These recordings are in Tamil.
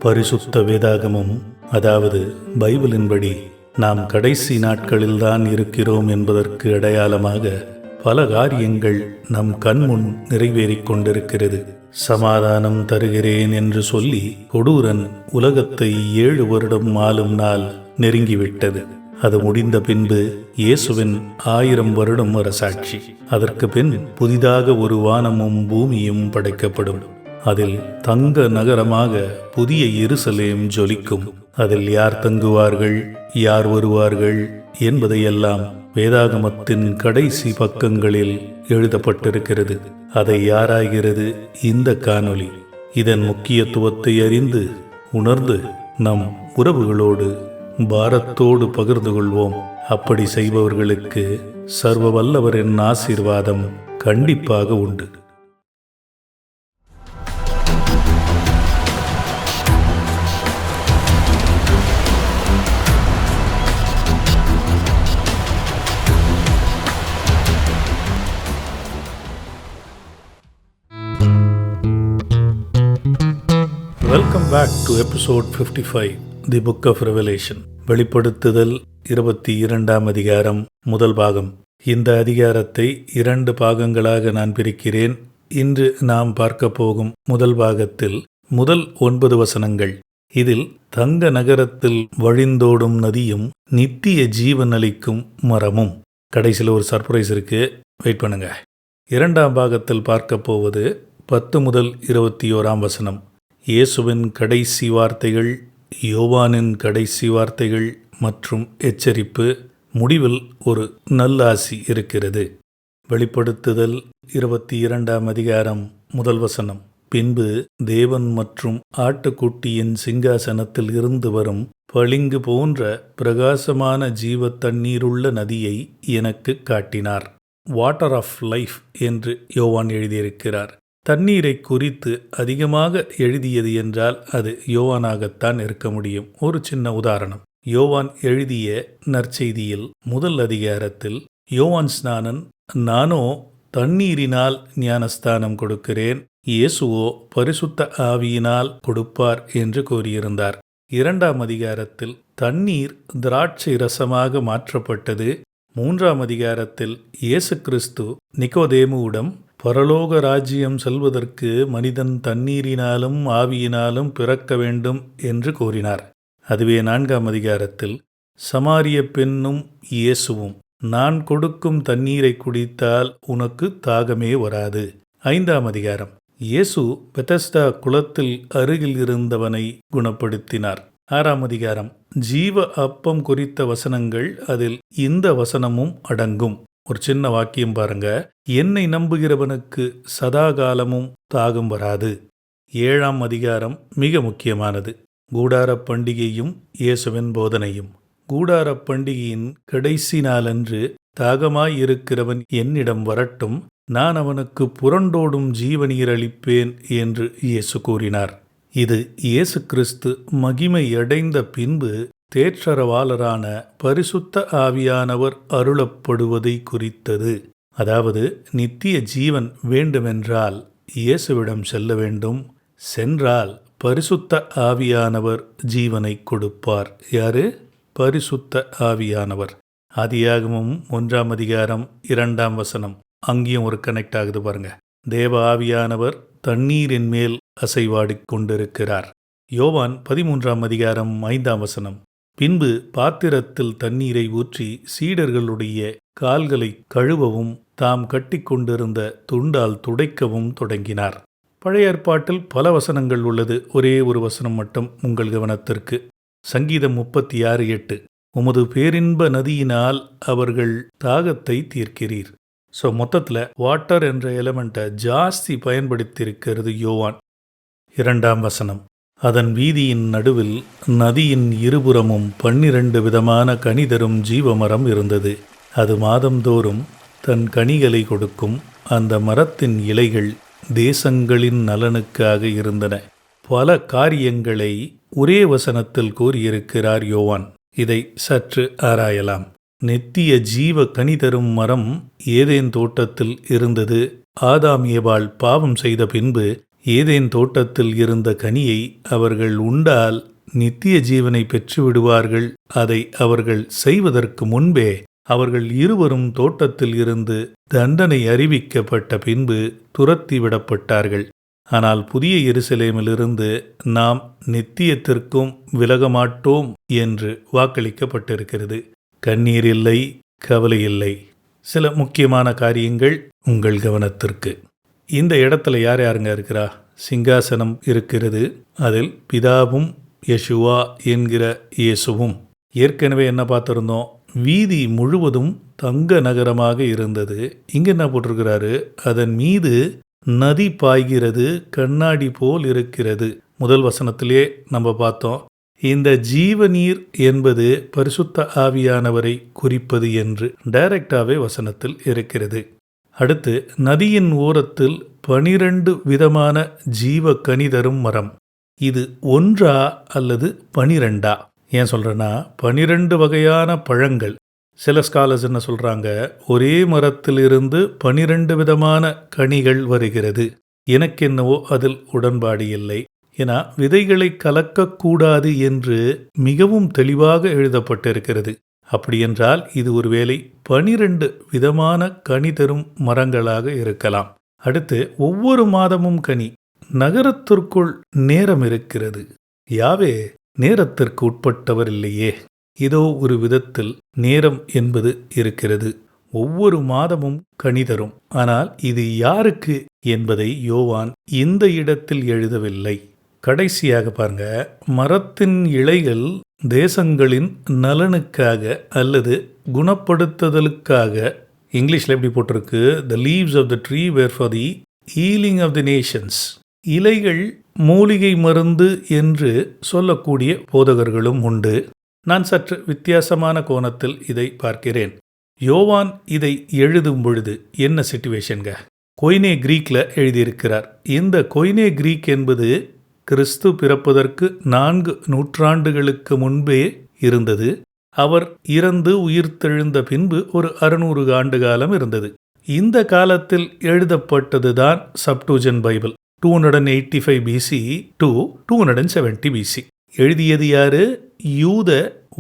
பரிசுத்த வேதாகமம், அதாவது பைபிளின்படி நாம் கடைசி நாட்களில்தான் இருக்கிறோம் என்பதற்கு அடையாளமாக பல காரியங்கள் நம் கண்முன் நிறைவேறிக் கொண்டிருக்கிறது. சமாதானம் தருகிறேன் என்று சொல்லி கொடூரன் உலகத்தை 7 வருடம் ஆளும் நாள் நெருங்கிவிட்டது. அது முடிந்த பின்பு இயேசுவின் 1000 வருடம் அரசாட்சி. அதற்கு பின் புதிதாக ஒரு வானமும் பூமியும் படைக்கப்படும். அதில் தங்க நகரமாக புதிய எருசலேம் ஜொலிக்கும். அதில் யார் தங்குவார்கள், யார் வருவார்கள் என்பதையெல்லாம் வேதாகமத்தின் கடைசி பக்கங்களில் எழுதப்பட்டிருக்கிறது. அதை ஆராய்கிறது இந்த காணொளி. இதன் முக்கியத்துவத்தை அறிந்து உணர்ந்து நம் உறவுகளோடு பாரத்தோடு பகிர்ந்து கொள்வோம். அப்படி செய்பவர்களுக்கு சர்வ வல்லவரின் ஆசீர்வாதம் கண்டிப்பாக உண்டு. Welcome back to episode 55, the book of revelation. வெளிப்படுத்துதல் 22ஆம் அதிகாரம், முதல் பாகம். இந்த அதிகாரத்தை 2 பாகங்களாக நான் பிரிக்கிறேன். இன்று நாம் பார்க்க போகும் முதல் பாகத்தில் முதல் 9 வசனங்கள். இதில் தங்க நகரத்தில் வழிந்தோடும் நதியும் நித்திய ஜீவன் அளிக்கும் மரமும். கடைசியில் ஒரு சர்ப்ரைஸ் இருக்கு, வெயிட் பண்ணுங்க. 2ஆம் பாகத்தில் பார்க்க போவது 10 முதல் 21ஆம் வசனம். இயேசுவின் கடைசி வார்த்தைகள், யோவானின் கடைசி வார்த்தைகள் மற்றும் எச்சரிப்பு. முடிவில் ஒரு நல்லாசி இருக்கிறது. வெளிப்படுத்துதல் 22ஆம் அதிகாரம், முதல் வசனம். பின்பு தேவன் மற்றும் ஆட்டுக்குட்டியின் சிங்காசனத்தில் இருந்து வரும் பளிங்கு போன்ற பிரகாசமான ஜீவ தண்ணீருள்ள நதியை எனக்கு காட்டினார். வாட்டர் ஆஃப் லைஃப் என்று யோவான் எழுதியிருக்கிறார். தண்ணீரை குறித்து அதிகமாக எழுதியது என்றால் அது யோவானாகத்தான் இருக்க முடியும். ஒரு சின்ன உதாரணம். யோவான் எழுதிய நற்செய்தியில் முதல் அதிகாரத்தில் யோவான் ஸ்நானன், நானோ தண்ணீரினால் ஞானஸ்தானம் கொடுக்கிறேன், இயேசுவோ பரிசுத்த ஆவியினால் கொடுப்பார் என்று கூறியிருந்தார். 2ஆம் அதிகாரத்தில் தண்ணீர் திராட்சை ரசமாக மாற்றப்பட்டது. 3ஆம் அதிகாரத்தில் இயேசு கிறிஸ்து நிக்கோதேமுவிடம் பரலோக ராஜ்யம் செல்வதற்கு மனிதன் தண்ணீரினாலும் ஆவியினாலும் பிறக்க வேண்டும் என்று கூறினார். அதுவே 4ஆம் அதிகாரத்தில் சமாரிய பெண்ணும் இயேசுவும், நான் கொடுக்கும் தண்ணீரை குடித்தால் உனக்கு தாகமே வராது. 5ஆம் அதிகாரம், இயேசு பெதஸ்தா குளத்தில் அருகில் இருந்தவனை குணப்படுத்தினார். 6ஆம் அதிகாரம், ஜீவ அப்பம் குறித்த வசனங்கள். அதில் இந்த வசனமும் அடங்கும். ஒரு சின்ன வாக்கியம் பாருங்க. என்னை நம்புகிறவனுக்கு சதாகாலமும் தாகம் வராது. 7ஆம் அதிகாரம் மிக முக்கியமானது. கூடாரப் பண்டிகையும் இயேசுவின் போதனையும். கூடாரப் பண்டிகையின் கடைசி நாளன்று தாகமாயிருக்கிறவன் என்னிடம் வரட்டும், நான் அவனுக்கு புரண்டோடும் ஜீவநீர் அளிப்பேன் என்று இயேசு கூறினார். இது இயேசு கிறிஸ்து மகிமை அடைந்த பின்பு தேற்றரவாளரான பரிசுத்த ஆவியானவர் அருளப்படுவதை குறித்தது. அதாவது நித்திய ஜீவன் வேண்டுமென்றால் இயேசுவிடம் செல்ல வேண்டும். சென்றால் பரிசுத்த ஆவியானவர் ஜீவனை கொடுப்பார். யாரு? பரிசுத்த ஆவியானவர். ஆதியாகமம் 1ஆம் அதிகாரம் 2ஆம் வசனம். அங்கேயும் ஒரு கனெக்ட் ஆகுது பாருங்க. தேவ ஆவியானவர் தண்ணீரின் மேல் அசைவாடிக் கொண்டிருக்கிறார். யோவான் 13ஆம் அதிகாரம் 5ஆம் வசனம். பின்பு பாத்திரத்தில் தண்ணீரை ஊற்றி சீடர்களுடைய கால்களை கழுவவும் தாம் கட்டிக்கொண்டிருந்த துண்டால் துடைக்கவும் தொடங்கினார். பழைய ஏற்பாட்டில் பல வசனங்கள் உள்ளது. ஒரே ஒரு வசனம் மட்டும் உங்கள் கவனத்திற்கு. சங்கீதம் 36:8. உமது பேரின்ப நதியினால் அவர்கள் தாகத்தை தீர்க்கிறீர். ஸோ மொத்தத்தில் வாட்டர் என்ற எலமெண்ட்டை ஜாஸ்தி பயன்படுத்தியிருக்கிறது யோவான். 2ஆம் வசனம். அதன் வீதியின் நடுவில் நதியின் இருபுறமும் 12 விதமான கனி தரும் ஜீவமரம் இருந்தது. அது மாதந்தோறும் தன் கனிகளை கொடுக்கும். அந்த மரத்தின் இலைகள் தேசங்களின் நலனுக்காக இருந்தன. பல காரியங்களை ஒரே வசனத்தில் கூறியிருக்கிறார் யோவான். இதை சற்று ஆராயலாம். நித்திய ஜீவ கனி தரும் மரம் ஏதேன் தோட்டத்தில் இருந்தது. ஆதாம் ஏவாள் பாவம் செய்த பின்பு ஏதேன் தோட்டத்தில் இருந்த கனியை அவர்கள் உண்டால் நித்திய ஜீவனை பெற்றுவிடுவார்கள். அதை அவர்கள் செய்வதற்கு முன்பே அவர்கள் இருவரும் தோட்டத்தில் இருந்து தண்டனை அறிவிக்கப்பட்ட பின்பு துரத்தி விடப்பட்டார்கள். ஆனால் புதிய எருசலேமிலிருந்து நாம் நித்தியத்திற்கும் விலகமாட்டோம் என்று வாக்களிக்கப்பட்டிருக்கிறது. கண்ணீர் இல்லை, கவலை இல்லை. சில முக்கியமான காரியங்கள் உங்கள் கவனத்திற்கு. இந்த இடத்துல யார் யாருங்க இருக்கிறா? சிங்காசனம் இருக்கிறது. அதில் பிதாவும் யெஷுவா என்கிற இயேசுவும். ஏற்கனவே என்ன பார்த்திருந்தோம்? வீதி முழுவதும் தங்க நகரமாக இருந்தது. இங்க என்ன போட்டிருக்கிறாரு? அதன் மீது நதி பாய்கிறது, கண்ணாடி போல் இருக்கிறது. முதல் வசனத்திலே நம்ம பார்த்தோம். இந்த ஜீவநீர் என்பது பரிசுத்த ஆவியானவரை குறிப்பது என்று டைரக்டாவே வசனத்தில் இருக்கிறது. அடுத்து, நதியின் ஓரத்தில் 12 விதமான ஜீவ கனி தரும் மரம். இது ஒன்றா அல்லது 12ஆ? ஏன் சொல்றேன்னா, 12 வகையான பழங்கள். சில ஸ்காலர்ஸ் என்ன சொல்றாங்க, ஒரே மரத்திலிருந்து 12 விதமான கனிகள் வருகிறது. எனக்கு என்னவோ அதில் உடன்பாடு இல்லை. ஏன்னா விதைகளை கலக்கக்கூடாது என்று மிகவும் தெளிவாக எழுதப்பட்டிருக்கிறது. அப்படியென்றால் இது ஒருவேளை 12 விதமான கனி தரும் மரங்களாக இருக்கலாம். அடுத்து, ஒவ்வொரு மாதமும் கனி. நகரத்திற்குள் நேரம் இருக்கிறது. யாவே நேரத்திற்கு உட்பட்டவர் இல்லையே. இதோ ஒரு விதத்தில் நேரம் என்பது இருக்கிறது. ஒவ்வொரு மாதமும் கனி தரும். ஆனால் இது யாருக்கு என்பதை யோவான் இந்த இடத்தில் எழுதவில்லை. கடைசியாக பாருங்க, மரத்தின் இலைகள் தேசங்களின் நலனுக்காக அல்லது குணப்படுத்துதலுக்காக. இங்கிலீஷில் எப்படி போட்டிருக்கு? The leaves of the tree were for the healing of the nations. இலைகள் மூலிகை மருந்து என்று சொல்லக்கூடிய போதகர்களும் உண்டு. நான் சற்று வித்தியாசமான கோணத்தில் இதை பார்க்கிறேன். யோவான் இதை எழுதும் பொழுது என்ன சிச்சுவேஷன்க? கொய்னே கிரீக்ல எழுதியிருக்கிறார். இந்த கொய்னே கிரீக் என்பது கிறிஸ்து பிறப்பதற்கு 4 நூற்றாண்டுகளுக்கு முன்பே இருந்தது. அவர் இறந்து உயிர்த்தெழுந்த பின்பு ஒரு 600 ஆண்டு காலம் இருந்தது. இந்த காலத்தில் எழுதப்பட்டதுதான் சப்டூஜன் பைபிள். 285 BC to 270 BC. எழுதியது யாரு? யூத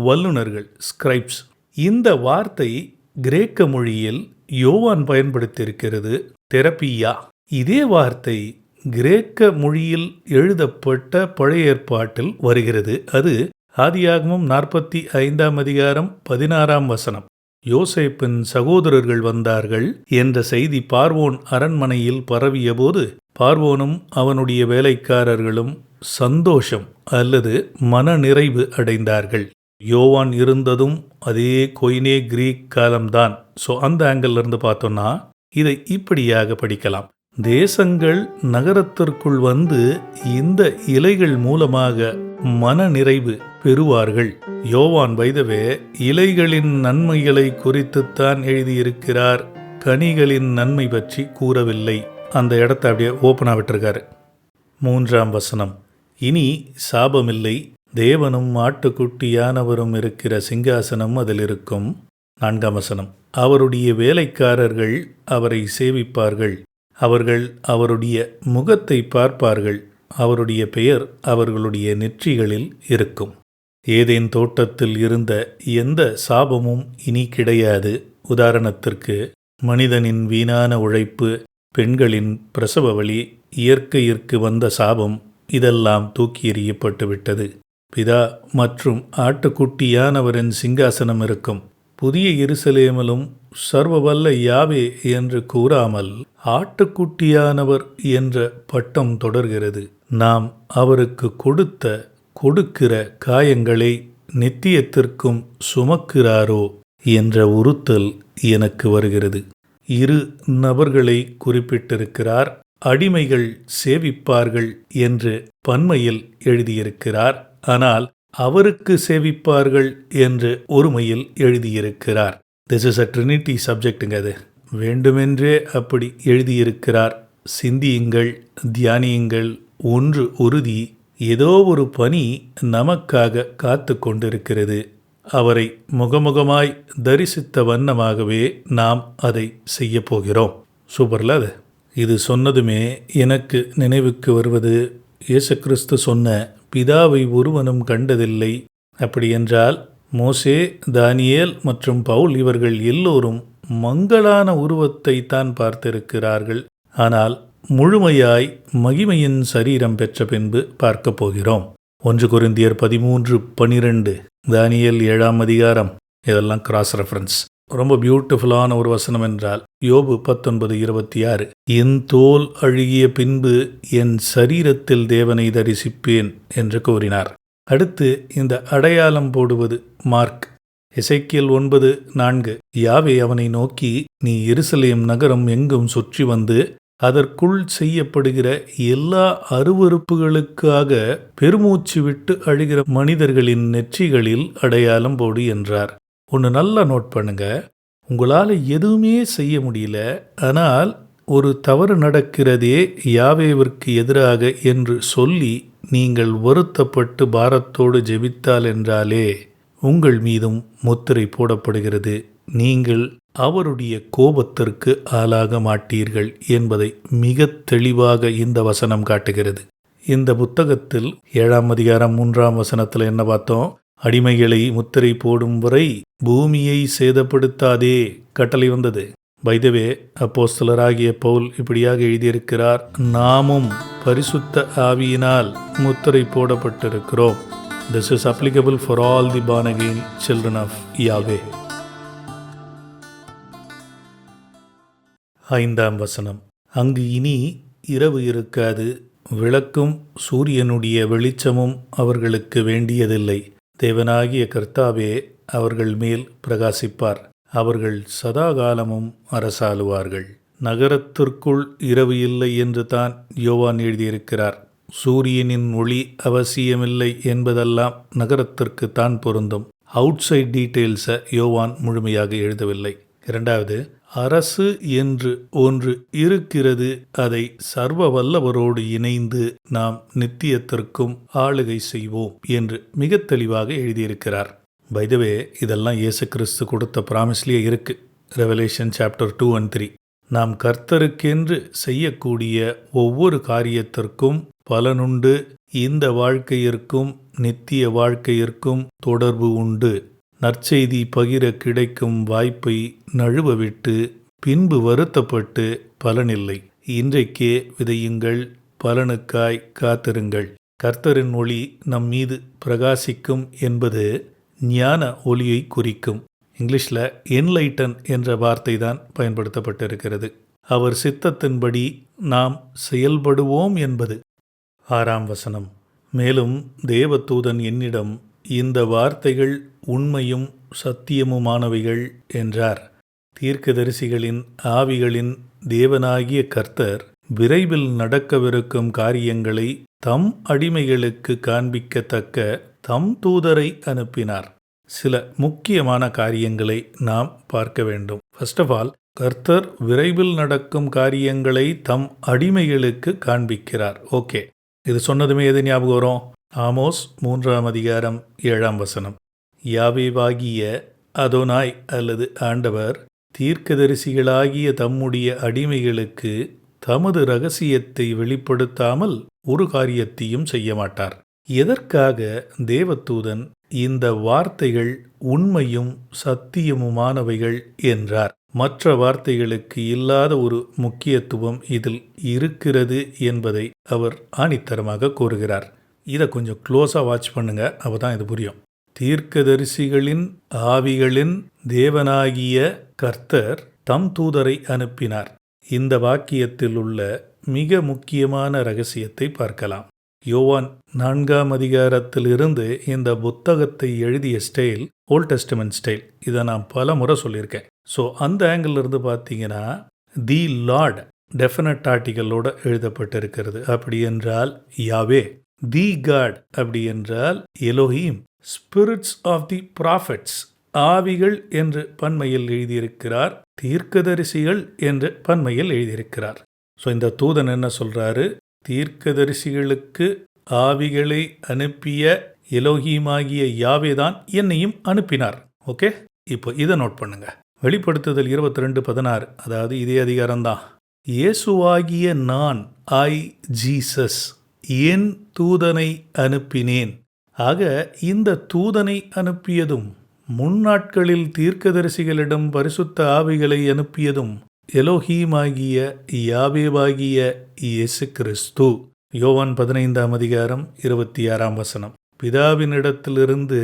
வல்லுனர்கள், ஸ்கிரைப்ஸ். இந்த வார்த்தை கிரேக்க மொழியில் யோவான் பயன்படுத்தியிருக்கிறது, தெரப்பியா. இதே வார்த்தை கிரேக்க மொழியில் எழுதப்பட்ட பழைய ஏற்பாட்டில் வருகிறது. அது ஆதியாகமம் 45ஆம் அதிகாரம் 16ஆம் வசனம். யோசேப்பின் சகோதரர்கள் வந்தார்கள் என்ற செய்தி பார்வோன் அரண்மனையில் பரவிய போது பார்வோனும் அவனுடைய வேலைக்காரர்களும் சந்தோஷம் அல்லது மனநிறைவு அடைந்தார்கள். யோவான் இருந்ததும் அதே கொய்னே கிரீக் காலம்தான். ஸோ அந்த ஆங்கிள் இருந்து பார்த்தோம்னா இதை இப்படியாக படிக்கலாம். தேசங்கள் நகரத்திற்குள் வந்து இந்த இலைகள் மூலமாக மனநிறைவு பெறுவார்கள். யோவான் வைதவே இலைகளின் நன்மைகளை குறித்துத்தான் எழுதியிருக்கிறார். கனிகளின் நன்மை பற்றி கூறவில்லை. அந்த இடத்த அப்படியே ஓப்பனாக விட்டுருக்காரு. 3ஆம் வசனம். இனி சாபமில்லை, தேவனும் ஆட்டுக்குட்டியானவரும் இருக்கிற சிங்காசனம் அதில் இருக்கும். 4ஆம் வசனம். அவருடைய வேலைக்காரர்கள் அவரை சேவிப்பார்கள். அவர்கள் அவருடைய முகத்தை பார்ப்பார்கள். அவருடைய பெயர் அவர்களுடைய நெற்றிகளில் இருக்கும். ஏதேன் தோட்டத்தில் இருந்த எந்த சாபமும் இனி கிடையாது. உதாரணத்திற்கு, மனிதனின் வீணான உழைப்பு, பெண்களின் பிரசவ வலி, இயற்கையிற்கு வந்த சாபம், இதெல்லாம் தூக்கி எறியப்பட்டு விட்டது. பிதா மற்றும் ஆட்டுக்குட்டியானவரின் சிங்காசனம் இருக்கும். புதிய எருசலேமிலும் சர்வவல்ல யாவே என்று கூறாமல் ஆட்டுக்குட்டியானவர் என்ற பட்டம் தொடர்கிறது. நாம் அவருக்கு கொடுக்கிற காயங்களை நித்தியத்திற்கும் சுமக்கிறாரோ என்ற உறுத்தல் எனக்கு வருகிறது. 2 நபர்களை குறிப்பிட்டிருக்கிறார். அடிமைகள் சேவிப்பார்கள் என்று பன்மையில் எழுதியிருக்கிறார். ஆனால் அவருக்கு சேவிப்பார்கள் என்று ஒருமையில் எழுதியிருக்கிறார். திஸ் இஸ் அ ட்ரினிட்டி சப்ஜெக்டுங்க. அது வேண்டுமென்றே அப்படி எழுதியிருக்கிறார். சிந்தியுங்கள், தியானியுங்கள். ஒன்று உறுதி, ஏதோ ஒரு பணி நமக்காக காத்து கொண்டிருக்கிறது. அவரை முகமுகமாய் தரிசித்த வண்ணமாகவே நாம் அதை செய்ய போகிறோம். சூப்பர்ல அது. இது சொன்னதுமே எனக்கு நினைவுக்கு வருவது இயேசு கிறிஸ்து சொன்ன பிதாவை ஒருவனும் கண்டதில்லை. அப்படியென்றால் மோசே, தானியேல் மற்றும் பவுல் இவர்கள் எல்லோரும் மங்கலான உருவத்தை தான் பார்த்திருக்கிறார்கள். ஆனால் முழுமையாய் மகிமையின் சரீரம் பெற்ற பின்பு பார்க்க போகிறோம். 1 கொரிந்தியர் 13:12, தானியேல் 7ஆம் அதிகாரம், இதெல்லாம் கிராஸ் ரெஃபரன்ஸ். ரொம்ப பியூட்டிஃபுல்லான ஒரு வசனம் என்றால் யோபு 19:26, என் தோல் அழுகிய பின்பு என் சரீரத்தில் தேவனை தரிசிப்பேன் என்று கூறினார். அடுத்து இந்த அடையாளம் போடுவது மார்க். எசேக்கியேல் 9:4, யாவே அவனை நோக்கி, நீ எருசலேம் நகரம் எங்கும் சுற்றி வந்து அதற்குள் செய்யப்படுகிற எல்லா அருவருப்புகளுக்காக பெருமூச்சு விட்டு அழுகிற மனிதர்களின் நெற்றிகளில் அடையாளம் போடு என்றார். ஒன்று நல்லா நோட் பண்ணுங்க, உங்களால் எதுவுமே செய்ய முடியல, ஆனால் ஒரு தவறு நடக்கிறதே யாவேவிற்கு எதிராக என்று சொல்லி நீங்கள் வருத்தப்பட்டு பாரத்தோடு ஜெபித்தால் என்றாலே உங்கள் மீதும் முத்திரை போடப்படுகிறது. நீங்கள் அவருடைய கோபத்திற்கு ஆளாக மாட்டீர்கள் என்பதை மிக தெளிவாக இந்த வசனம் காட்டுகிறது. இந்த புத்தகத்தில் 7ஆம் அதிகாரம் 3ஆம் வசனத்தில் என்ன பார்த்தோம்? அடிமைகளை முத்திரை போடும் வரை பூமியை சேதப்படுத்தாதே கட்டளை வந்தது. பைதவே, அப்போஸ்தலராகிய பவுல் இப்படியாக எழுதியிருக்கிறார், நாமும் பரிசுத்த ஆவியினால் முத்திரை போடப்பட்டிருக்கிறோம். This is applicable for all the born again children of Yahweh. 5ஆம் வசனம், அங்கு இனி இரவு இருக்காது, விளக்கும் சூரியனுடைய வெளிச்சமும் அவர்களுக்கு வேண்டியதில்லை. தேவனாகிய கர்த்தாவே அவர்கள் மேல் பிரகாசிப்பார், அவர்கள் சதாகாலமும் அரசாளுவார்கள். நகரத்திற்குள் இரவு இல்லை என்று தான் யோவான் எழுதியிருக்கிறார். சூரியனின் ஒளி அவசியமில்லை என்பதெல்லாம் நகரத்திற்கு தான் பொருந்தும். அவுட்சைட் டீட்டெயில்ஸை யோவான் முழுமையாக எழுதவில்லை. 2வது, அரசு என்று ஒன்று இருக்கிறது, அதை சர்வ வல்லவரோடு இணைந்து நாம் நித்தியத்திற்கும் ஆளுகை செய்வோம் என்று மிக தெளிவாக எழுதியிருக்கிறார். பை த வே, இதெல்லாம் இயேசு கிறிஸ்து கொடுத்த ப்ராமிஸ்லேயே இருக்கு. Revelation chapter 2 and 3. நாம் கர்த்தருக்கென்று செய்யக்கூடிய ஒவ்வொரு காரியத்திற்கும் பலனுண்டு. இந்த வாழ்க்கையிற்கும் நித்திய வாழ்க்கையிற்கும் தொடர்பு உண்டு. நற்செய்தி பகிர கிடைக்கும் வாய்ப்பை நழுவவிட்டு பின்பு வருத்தப்பட்டு பலனில்லை. இன்றைக்கே விதையுங்கள், பலனுக்காய் காத்திருங்கள். கர்த்தரின் ஒளி நம் மீது பிரகாசிக்கும் என்பது ஞான ஒளியை குறிக்கும். இங்கிலீஷில் என்லைட்டன் என்ற வார்த்தை தான் பயன்படுத்தப்பட்டிருக்கிறது. அவர் சித்தத்தின்படி நாம் செயல்படுவோம் என்பது. 6ஆம் வசனம், மேலும் தேவதூதன் என்னிடம், இந்த வார்த்தைகள் உண்மையும் சத்தியமுமானவைகள் என்றார். தீர்க்கதரிசிகளின் ஆவிகளின் தேவனாகிய கர்த்தர் விரைவில் நடக்கவிருக்கும் காரியங்களை தம் அடிமைகளுக்கு காண்பிக்கத்தக்க தம் தூதரை அனுப்பினார். சில முக்கியமான காரியங்களை நாம் பார்க்க வேண்டும். ஃபர்ஸ்ட் ஆஃப் ஆல், கர்த்தர் விரைவில் நடக்கும் காரியங்களை தம் அடிமைகளுக்கு காண்பிக்கிறார். ஓகே, இது சொன்னதுமே எது ஞாபகம் வரும்? ஆமோஸ் 3ஆம் அதிகாரம் 7ஆம் வசனம். யாவேவாகிய அதோனாய் அல்லது ஆண்டவர் தீர்க்கதரிசிகளாகிய தம்முடைய அடிமைகளுக்கு தமது இரகசியத்தை வெளிப்படுத்தாமல் ஒரு காரியத்தையும் செய்ய மாட்டார். எதற்காக தேவதூதன் இந்த வார்த்தைகள் உண்மையும் சத்தியமுமானவைகள் என்றார்? மற்ற வார்த்தைகளுக்கு இல்லாத ஒரு முக்கியத்துவம் இதில் இருக்கிறது என்பதை அவர் ஆணித்தரமாக கூறுகிறார். இதை கொஞ்சம் க்ளோஸாக வாட்ச் பண்ணுங்க, அப்பதான் இது புரியும். தீர்க்கதரிசிகளின் ஆவிகளின் தேவனாகிய கர்த்தர் தம் தூதரை அனுப்பினார். இந்த வாக்கியத்தில் உள்ள மிக முக்கியமான ரகசியத்தை பார்க்கலாம். யோவான் 4ஆம் அதிகாரத்திலிருந்து இந்த புத்தகத்தை எழுதிய ஸ்டைல் ஓல்ட் டெஸ்டமென்ட் ஸ்டைல். இதை நான் பல முறை சொல்லியிருக்கேன். ஸோ அந்த ஆங்கிள் இருந்து பார்த்தீங்கன்னா தி லார்ட் டெஃபினட் ஆர்டிகளோடு எழுதப்பட்டிருக்கிறது. அப்படி என்றால் யாவே. தி காட் அப்படி என்றால் Elohim. Spirits of the prophets, ஆவிகள் என்று பன்மையில் எழுதியிருக்கிறார். தீர்க்கதரிசிகள் என்று பன்மையில் எழுதியிருக்கிறார். ஸோ இந்த தூதன் என்ன சொல்றாரு? தீர்க்கதரிசிகளுக்கு ஆவிகளை அனுப்பிய எலோஹீமாகிய யாவேதான் என்னையும் அனுப்பினார். ஓகே, இப்போ இதை நோட் பண்ணுங்க. வெளிப்படுத்துதல் 22:16, அதாவது இதே அதிகாரம்தான். இயேசுவாகிய நான் ஜீசஸ் என் தூதனை அனுப்பினேன். ஆக இந்த தூதனை அனுப்பியதும், முன்னாட்களில் தீர்க்கதரிசிகளிடம் பரிசுத்த ஆவிகளை அனுப்பியதும் எலோஹீமாகிய யாவேவாகிய இயேசு கிறிஸ்து. யோவான் 15:26 பிதாவினிடத்திலிருந்து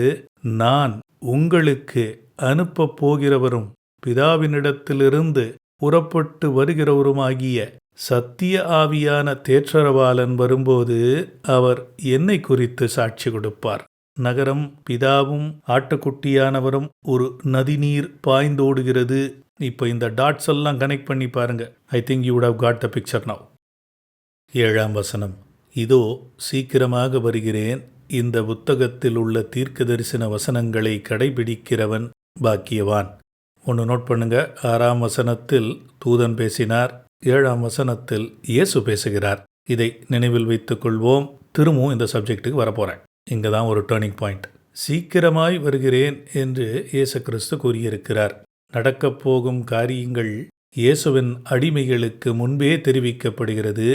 நான் உங்களுக்கு அனுப்பப் போகிறவரும் பிதாவினிடத்திலிருந்து புறப்பட்டு வருகிறவருமாகிய சத்திய ஆவியான தேற்றரவாளன் வரும்போது அவர் என்னை குறித்து சாட்சி கொடுப்பார். நகரம், பிதாவும் ஆட்டுக்குட்டியானவரும் ஒரு நதிநீர் பாய்ந்தோடுகிறது. இப்போ இந்த டாட்ஸ் எல்லாம் கனெக்ட் பண்ணி பாருங்க. I think you would have got the picture now. 7 இதோ சீக்கிரமாக வருகிறேன். இந்த புத்தகத்தில் உள்ள தீர்க்க தரிசன வசனங்களை கடைபிடிக்கிறவன் பாக்கியவான். ஒன்று நோட் பண்ணுங்க. 6 தூதன் பேசினார். 7 இயேசு பேசுகிறார். இதை நினைவில் வைத்துக் கொள்வோம். திரும்பவும் இந்த சப்ஜெக்டுக்கு வரப்போகிறேன். இங்கே தான் ஒரு டேர்னிங் பாயிண்ட். சீக்கிரமாய் வருகிறேன் என்று இயேசு கிறிஸ்து கூறியிருக்கிறார். நடக்கப் போகும் காரியங்கள் இயேசுவின் அடிமைகளுக்கு முன்பே தெரிவிக்கப்படுகிறது.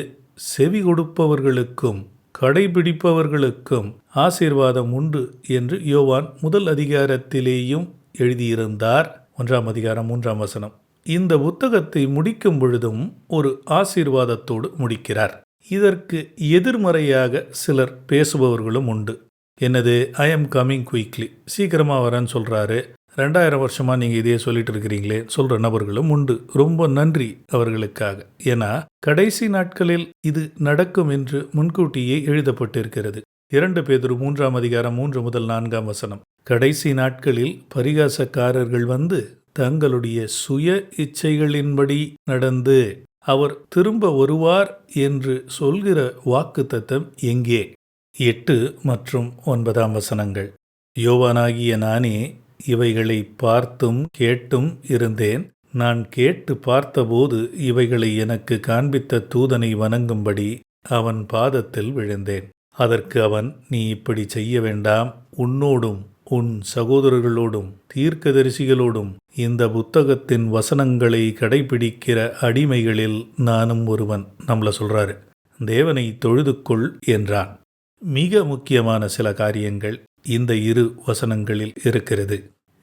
செவி கொடுப்பவர்களுக்கும் கடைபிடிப்பவர்களுக்கும் ஆசீர்வாதம் உண்டு என்று யோவான் 1 அதிகாரத்திலேயும் எழுதியிருந்தார். 1 இந்த புத்தகத்தை முடிக்கும் பொழுதும் ஒரு ஆசீர்வாதத்தோடு முடிக்கிறார். இதற்கு எதிர்மறையாக சிலர் பேசுபவர்களும் உண்டு. என்னது, ஐ எம் கம்மிங் குயிக்லி, சீக்கிரமாக வரேன்னு சொல்கிறாரு, 2000 வருஷமாக நீங்கள் இதையே சொல்லிட்டு இருக்கிறீங்களே சொல்கிற நபர்களும் உண்டு. ரொம்ப நன்றி அவர்களுக்காக. ஏன்னா கடைசி நாட்களில் இது நடக்கும் என்று முன்கூட்டியே எழுதப்பட்டிருக்கிறது. 2 பேதுரு 3:3-4 கடைசி நாட்களில் பரிகாசக்காரர்கள் வந்து தங்களுடைய சுய இச்சைகளின்படி நடந்து அவர் திரும்ப வருவார் என்று சொல்கிற வாக்குத்தத்தம் எங்கே? 8 மற்றும் 9 யோவானாகிய நானே இவைகளை பார்த்தும் கேட்டும் இருந்தேன். நான் கேட்டு பார்த்தபோது இவைகளை எனக்கு காண்பித்த தூதனை வணங்கும்படி அவன் பாதத்தில் விழுந்தேன். அதற்கு அவன், நீ இப்படி செய்ய வேண்டாம். உன்னோடும் உன் சகோதரர்களோடும் தீர்க்கதரிசிகளோடும் இந்த புத்தகத்தின் வசனங்களை கடைபிடிக்கிற அடிமைகளில் நானும் ஒருவன். நம்மள சொல்றாரு, தேவனை தொழுதுகொள் என்றான். மிக முக்கியமான சில காரியங்கள் இந்த 2 வசனங்களில் இருக்கிறது.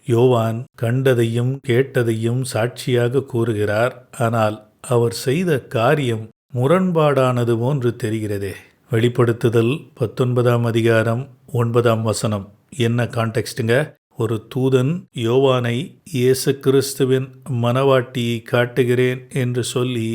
யோவான் கண்டதையும் கேட்டதையும் சாட்சியாக கூறுகிறார். ஆனால் அவர் செய்த காரியம் முரண்பாடானது போன்று தெரிகிறதே. வெளிப்படுத்துதல் 19:9 என்ன கான்டெக்ஸ்டுங்க? ஒரு தூதன் யோவானை இயேசு கிறிஸ்துவின் மனவாட்டியை காட்டுகிறேன் என்று சொல்லி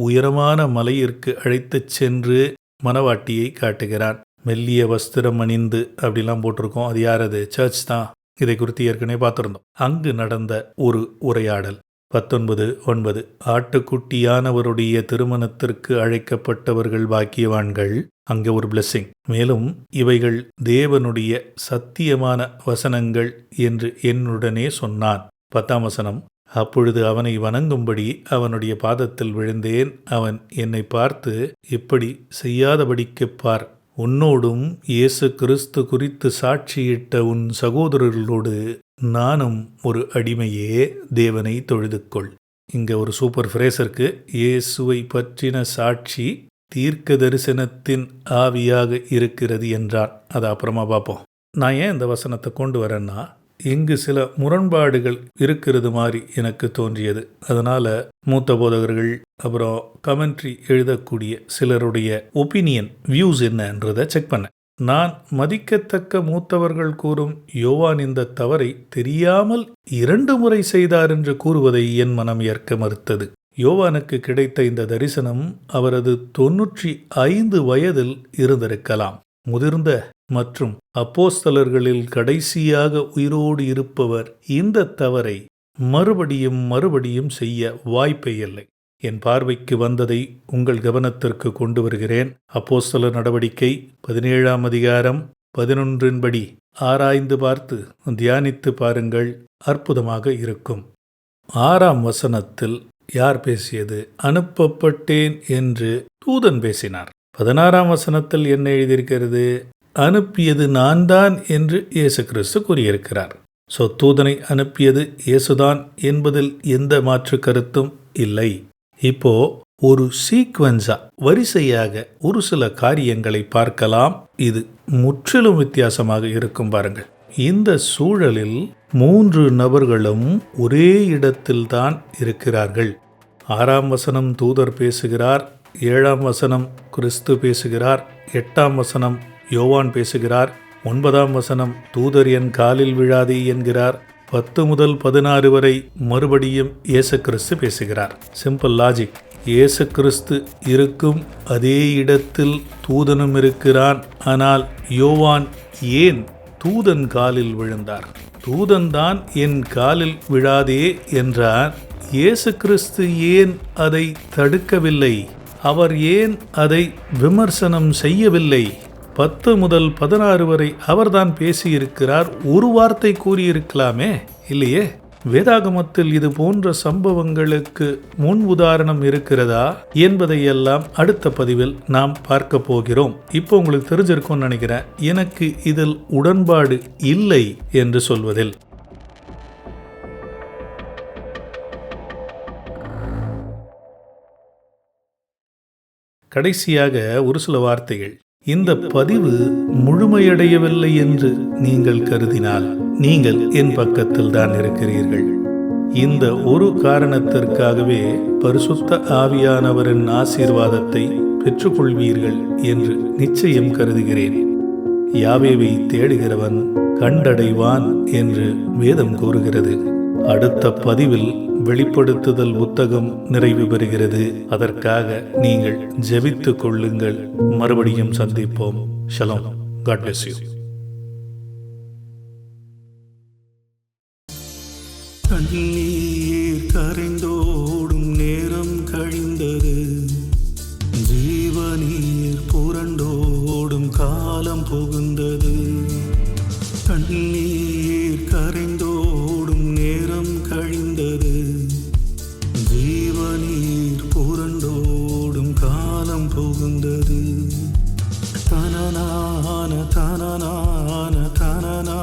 உயரமான மலையிற்கு அழைத்துச் சென்று மனவாட்டியை காட்டுகிறான். மெல்லிய வஸ்திரம் அணிந்து அப்படிலாம் போட்டிருக்கோம். அது யாரது? சர்ச் தான். இதை குறித்து ஏற்கனவே பார்த்துருந்தோம். அங்கு நடந்த ஒரு உரையாடல். 19:9 ஆட்டுக்குட்டியானவருடைய திருமணத்திற்கு அழைக்கப்பட்டவர்கள் பாக்கியவான்கள். அங்கே ஒரு பிளெஸ்ஸிங். மேலும் இவைகள் தேவனுடைய சத்தியமான வசனங்கள் என்று என்னுடனே சொன்னான். 10 அப்பொழுது அவனை வணங்கும்படி அவனுடைய பாதத்தில் விழுந்தேன். அவன் என்னை பார்த்து, இப்படி செய்யாதபடிக்குப் பார், உன்னோடும் இயேசு கிறிஸ்து குறித்து சாட்சியிட்ட உன் சகோதரர்களோடு நானும் ஒரு அடிமையே, தேவனை தொழுதுகொள். இங்கே ஒரு சூப்பர் ஃப்ரேஸ் இருக்கு. இயேசுவை பற்றின சாட்சி தீர்க்க தரிசனத்தின் ஆவியாக இருக்கிறது என்றான். அதை அப்புறமா பார்ப்போம். நான் ஏன் இந்த வசனத்தை கொண்டு வரேன்னா, இங்கு சில முரண்பாடுகள் இருக்கிறது மாதிரி எனக்கு தோன்றியது. அதனால் மூத்த போதகர்கள் அப்புறம் கமெண்ட்ரி எழுதக்கூடிய சிலருடைய ஒப்பீனியன், வியூஸ் என்னன்றதை செக் பண்ணேன். நான் மதிக்கத்தக்க மூத்தவர்கள் கூறும் யோவான் இந்த தவறை தெரியாமல் 2 முறை செய்தார் என்று கூறுவதை என் மனம் ஏற்க மறுத்தது. யோவானுக்கு கிடைத்த இந்த தரிசனம் அவரது 95 வயதில் இருந்திருக்கலாம். முதிர்ந்த மற்றும் அப்போஸ்தலர்களில் கடைசியாக உயிரோடு இருப்பவர் இந்த தவறை மறுபடியும் செய்ய வாய்ப்பே இல்லை. என் பார்வைக்கு வந்ததை உங்கள் கவனத்திற்கு கொண்டு வருகிறேன். அப்போஸ்தலர் நடவடிக்கை 17:11 ஆராய்ந்து பார்த்து தியானித்து பாருங்கள், அற்புதமாக இருக்கும். 6 யார் பேசியது? அனுப்பப்பட்டேன் என்று தூதன் பேசினார். 16 என்ன எழுதியிருக்கிறது? அனுப்பியது நான் தான் என்று இயேசு கிறிஸ்து கூறியிருக்கிறார். ஸோ தூதனை அனுப்பியது இயேசுதான் என்பதில் எந்த மாற்று கருத்தும் இல்லை. இப்போ ஒரு சீக்வென்ஸா வரிசையாக ஒரு சில காரியங்களை பார்க்கலாம். இது முற்றிலும் வித்தியாசமாக இருக்கும். பாருங்கள், இந்த சூழலில் 3 நபர்களும் ஒரே இடத்தில்தான் இருக்கிறார்கள். 6ஆம் வசனம் தூதர் பேசுகிறார், 7ஆம் வசனம் கிறிஸ்து பேசுகிறார், 8ஆம் வசனம் யோவான் பேசுகிறார், 9ஆம் வசனம் தூதர் என் காலில் விழாதே என்கிறார், 10 முதல் 16 வரை மறுபடியும் இயேசு கிறிஸ்து பேசுகிறார். Simple logic. இயேசு கிறிஸ்து இருக்கும் அதே இடத்தில் தூதனும் இருக்கிறான். ஆனால் யோவான் ஏன் தூதன் காலில் விழுந்தார்? தூதன் தான் என் காலில் விழாதே என்றார். இயேசு கிறிஸ்து ஏன் அதை தடுக்கவில்லை? அவர் ஏன் அதை விமர்சனம் செய்யவில்லை? 10 முதல் 16 வரை அவர்தான் பேசியிருக்கிறார். ஒரு வார்த்தை கூறியிருக்கலாமே, இல்லையே? வேதாகமத்தில் இது போன்ற சம்பவங்களுக்கு முன் உதாரணம் இருக்கிறதா என்பதையெல்லாம் அடுத்த பதிவில் நாம் பார்க்க போகிறோம். இப்போ உங்களுக்கு தெரிஞ்சிருக்கும்னு நினைக்கிறேன், எனக்கு இதில் உடன்பாடு இல்லை என்று சொல்வதில். கடைசியாக ஒரு சில வார்த்தைகள். இந்த பதிவு முழுமையடையவில்லை என்று நீங்கள் கருதினால் நீங்கள் என் பக்கத்தில் தான் இருக்கிறீர்கள். இந்த ஒரு காரணத்திற்காகவே பரிசுத்த ஆவியானவரின் ஆசீர்வாதத்தை பெற்றுக்கொள்வீர்கள் என்று நிச்சயம் கருதுகிறேன். யாவேவை தேடுகிறவன் கண்டடைவான் என்று வேதம் கூறுகிறது. அடுத்த பதிவில் வெளிப்படுத்துதல் புத்தகம் நிறைவு பெறுகிறது. அதற்காக நீங்கள் ஜெபித்துக் கொள்ளுங்கள். மறுபடியும் சந்திப்போம். ஷலோம். God bless you. கண்ணீர் கரைந்தோடும் நேரம் கழிந்தது, ஜீவநீர் புரண்டோடும் காலம் புகுந்தது. கண்ணீர் கரைந்தோடும் நேரம் கழிந்தது, ஜீவநீர் புரண்டோடும் காலம் புகுந்தது. தனனான தனனான தனனான